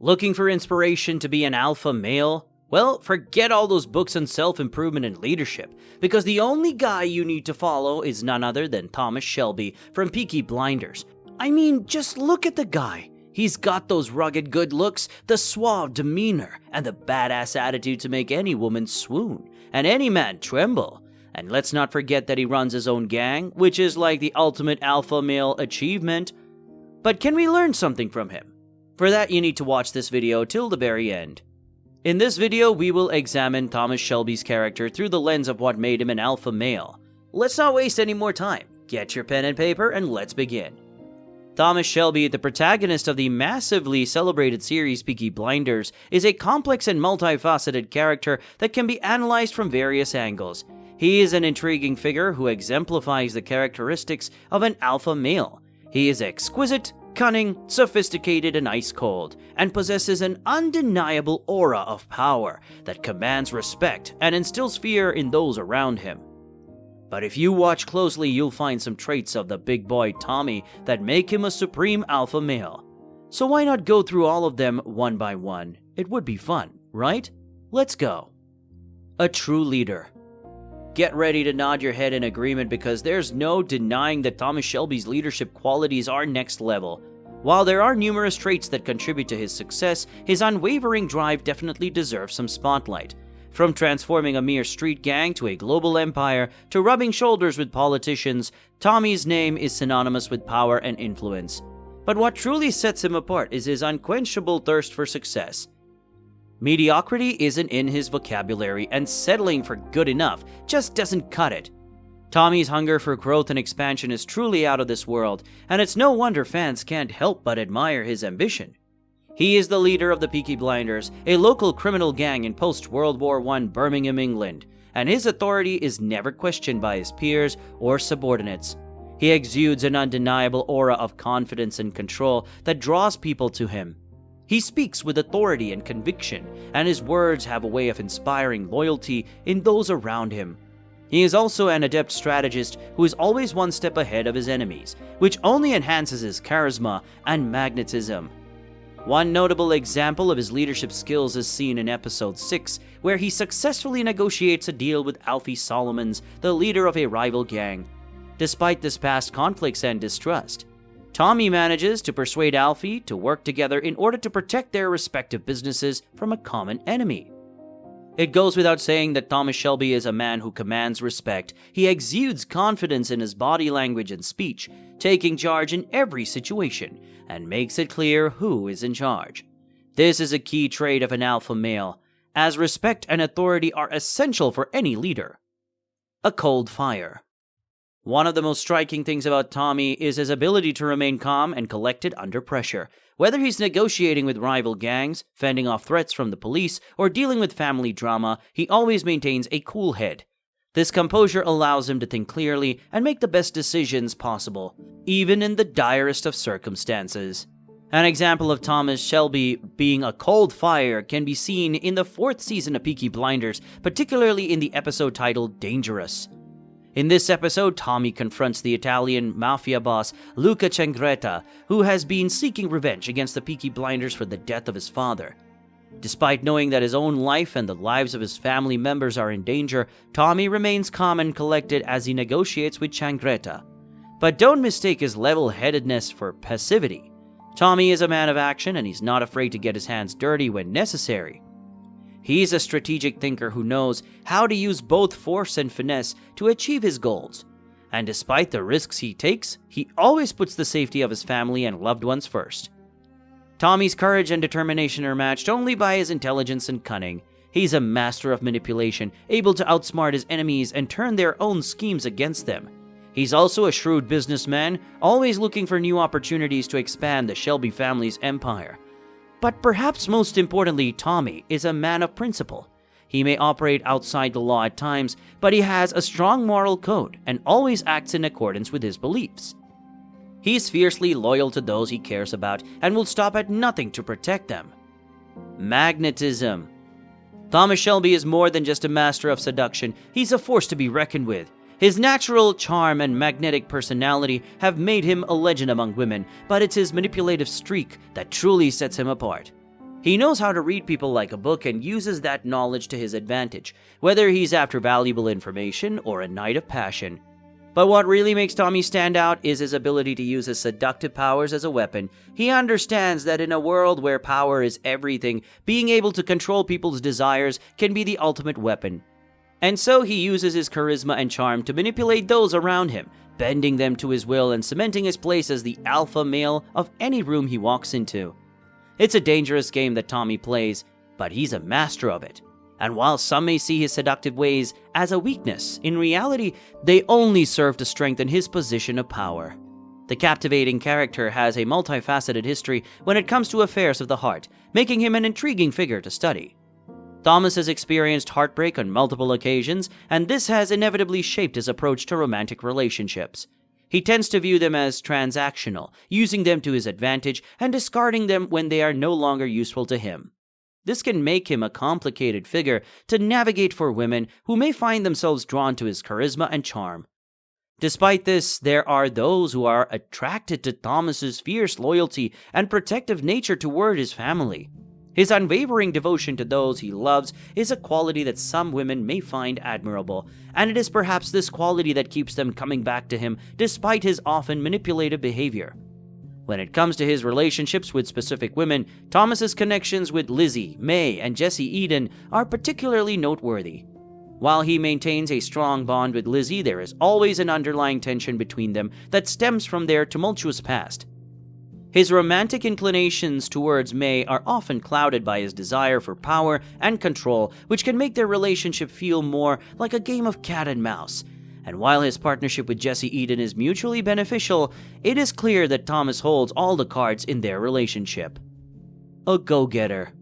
Looking for inspiration to be an alpha male? Well, forget all those books on self-improvement and leadership, because the only guy you need to follow is none other than Thomas Shelby from Peaky Blinders. I mean, just look at the guy. He's got those rugged good looks, the suave demeanor, and the badass attitude to make any woman swoon, and any man tremble. And let's not forget that he runs his own gang, which is like the ultimate alpha male achievement. But can we learn something from him? For that, you need to watch this video till the very end. In this video, we will examine Thomas Shelby's character through the lens of what made him an alpha male. Let's not waste any more time. Get your pen and paper and let's begin. Thomas Shelby, the protagonist of the massively celebrated series Peaky Blinders, is a complex and multifaceted character that can be analyzed from various angles. He is an intriguing figure who exemplifies the characteristics of an alpha male. He is exquisite, cunning, sophisticated, and ice-cold, and possesses an undeniable aura of power that commands respect and instills fear in those around him. But if you watch closely, you'll find some traits of the big boy Tommy that make him a supreme alpha male. So why not go through all of them one by one? It would be fun, right? Let's go. A true leader. Get ready to nod your head in agreement because there's no denying that Thomas Shelby's leadership qualities are next level. While there are numerous traits that contribute to his success, his unwavering drive definitely deserves some spotlight. From transforming a mere street gang to a global empire to rubbing shoulders with politicians, Tommy's name is synonymous with power and influence. But what truly sets him apart is his unquenchable thirst for success. Mediocrity isn't in his vocabulary, and settling for good enough just doesn't cut it. Tommy's hunger for growth and expansion is truly out of this world, and it's no wonder fans can't help but admire his ambition. He is the leader of the Peaky Blinders, a local criminal gang in post-World War I Birmingham, England, and his authority is never questioned by his peers or subordinates. He exudes an undeniable aura of confidence and control that draws people to him. He speaks with authority and conviction, and his words have a way of inspiring loyalty in those around him. He is also an adept strategist who is always one step ahead of his enemies, which only enhances his charisma and magnetism. One notable example of his leadership skills is seen in episode 6, where he successfully negotiates a deal with Alfie Solomons, the leader of a rival gang. Despite this past conflicts and distrust, Tommy manages to persuade Alfie to work together in order to protect their respective businesses from a common enemy. It goes without saying that Thomas Shelby is a man who commands respect. He exudes confidence in his body language and speech, taking charge in every situation, and makes it clear who is in charge. This is a key trait of an alpha male, as respect and authority are essential for any leader. A cold fire. One of the most striking things about Tommy is his ability to remain calm and collected under pressure. Whether he's negotiating with rival gangs, fending off threats from the police, or dealing with family drama, he always maintains a cool head. This composure allows him to think clearly and make the best decisions possible, even in the direst of circumstances. An example of Thomas Shelby being a cold fire can be seen in the 4th season of Peaky Blinders, particularly in the episode titled Dangerous. In this episode, Tommy confronts the Italian mafia boss Luca Changretta, who has been seeking revenge against the Peaky Blinders for the death of his father. Despite knowing that his own life and the lives of his family members are in danger, Tommy remains calm and collected as he negotiates with Changretta. But don't mistake his level-headedness for passivity. Tommy is a man of action, and he's not afraid to get his hands dirty when necessary. He's a strategic thinker who knows how to use both force and finesse to achieve his goals. And despite the risks he takes, he always puts the safety of his family and loved ones first. Tommy's courage and determination are matched only by his intelligence and cunning. He's a master of manipulation, able to outsmart his enemies and turn their own schemes against them. He's also a shrewd businessman, always looking for new opportunities to expand the Shelby family's empire. But perhaps most importantly, Tommy is a man of principle. He may operate outside the law at times, but he has a strong moral code and always acts in accordance with his beliefs. He's fiercely loyal to those he cares about and will stop at nothing to protect them. Magnetism. Thomas Shelby is more than just a master of seduction. He's a force to be reckoned with. His natural charm and magnetic personality have made him a legend among women, but it's his manipulative streak that truly sets him apart. He knows how to read people like a book and uses that knowledge to his advantage, whether he's after valuable information or a night of passion. But what really makes Tommy stand out is his ability to use his seductive powers as a weapon. He understands that in a world where power is everything, being able to control people's desires can be the ultimate weapon. And so he uses his charisma and charm to manipulate those around him, bending them to his will and cementing his place as the alpha male of any room he walks into. It's a dangerous game that Tommy plays, but he's a master of it. And while some may see his seductive ways as a weakness, in reality, they only serve to strengthen his position of power. The captivating character has a multifaceted history when it comes to affairs of the heart, making him an intriguing figure to study. Thomas has experienced heartbreak on multiple occasions, and this has inevitably shaped his approach to romantic relationships. He tends to view them as transactional, using them to his advantage and discarding them when they are no longer useful to him. This can make him a complicated figure to navigate for women who may find themselves drawn to his charisma and charm. Despite this, there are those who are attracted to Thomas's fierce loyalty and protective nature toward his family. His unwavering devotion to those he loves is a quality that some women may find admirable, and it is perhaps this quality that keeps them coming back to him despite his often manipulative behavior. When it comes to his relationships with specific women, Thomas's connections with Lizzie, May, and Jessie Eden are particularly noteworthy. While he maintains a strong bond with Lizzie, there is always an underlying tension between them that stems from their tumultuous past. His romantic inclinations towards May are often clouded by his desire for power and control, which can make their relationship feel more like a game of cat and mouse. And while his partnership with Jessie Eden is mutually beneficial, it is clear that Thomas holds all the cards in their relationship. A go-getter.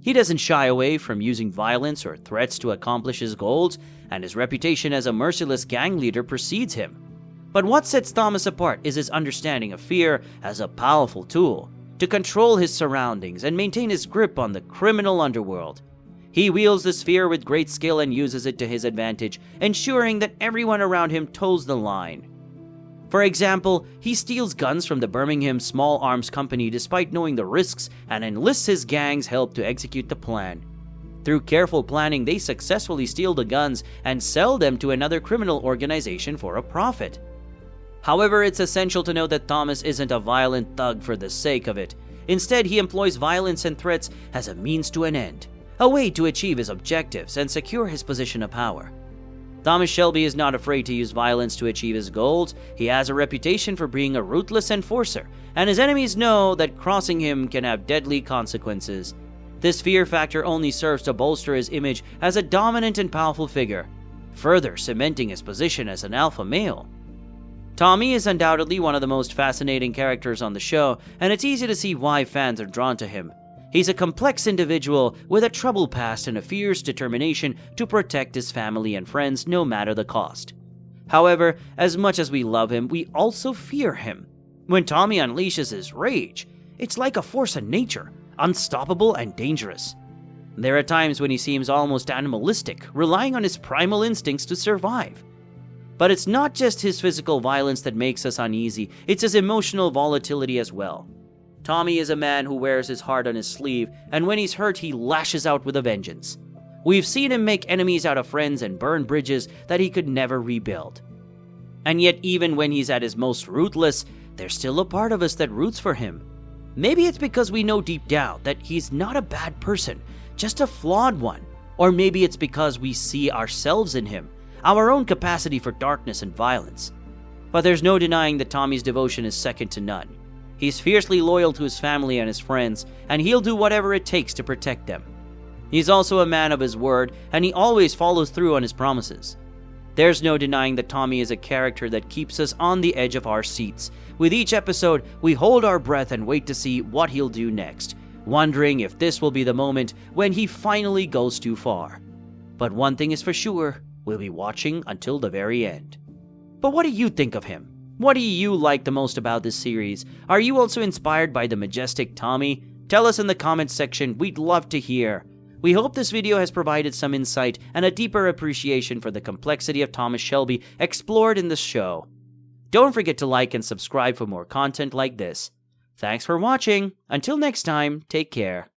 He doesn't shy away from using violence or threats to accomplish his goals, and his reputation as a merciless gang leader precedes him. But what sets Thomas apart is his understanding of fear as a powerful tool to control his surroundings and maintain his grip on the criminal underworld. He wields this fear with great skill and uses it to his advantage, ensuring that everyone around him toes the line. For example, he steals guns from the Birmingham Small Arms Company despite knowing the risks and enlists his gang's help to execute the plan. Through careful planning, they successfully steal the guns and sell them to another criminal organization for a profit. However, it's essential to note that Thomas isn't a violent thug for the sake of it. Instead, he employs violence and threats as a means to an end, a way to achieve his objectives and secure his position of power. Thomas Shelby is not afraid to use violence to achieve his goals. He has a reputation for being a ruthless enforcer, and his enemies know that crossing him can have deadly consequences. This fear factor only serves to bolster his image as a dominant and powerful figure, further cementing his position as an alpha male. Tommy is undoubtedly one of the most fascinating characters on the show, and it's easy to see why fans are drawn to him. He's a complex individual with a troubled past and a fierce determination to protect his family and friends no matter the cost. However, as much as we love him, we also fear him. When Tommy unleashes his rage, it's like a force of nature, unstoppable and dangerous. There are times when he seems almost animalistic, relying on his primal instincts to survive. But it's not just his physical violence that makes us uneasy, it's his emotional volatility as well. Tommy is a man who wears his heart on his sleeve, and when he's hurt, he lashes out with a vengeance. We've seen him make enemies out of friends and burn bridges that he could never rebuild. And yet, even when he's at his most ruthless, there's still a part of us that roots for him. Maybe it's because we know deep down that he's not a bad person, just a flawed one. Or maybe it's because we see ourselves in him, our own capacity for darkness and violence. But there's no denying that Tommy's devotion is second to none. He's fiercely loyal to his family and his friends, and he'll do whatever it takes to protect them. He's also a man of his word, and he always follows through on his promises. There's no denying that Tommy is a character that keeps us on the edge of our seats. With each episode, we hold our breath and wait to see what he'll do next, wondering if this will be the moment when he finally goes too far. But one thing is for sure, we'll be watching until the very end. But what do you think of him? What do you like the most about this series? Are you also inspired by the majestic Tommy? Tell us in the comments section, we'd love to hear. We hope this video has provided some insight and a deeper appreciation for the complexity of Thomas Shelby explored in this show. Don't forget to like and subscribe for more content like this. Thanks for watching. Until next time, take care.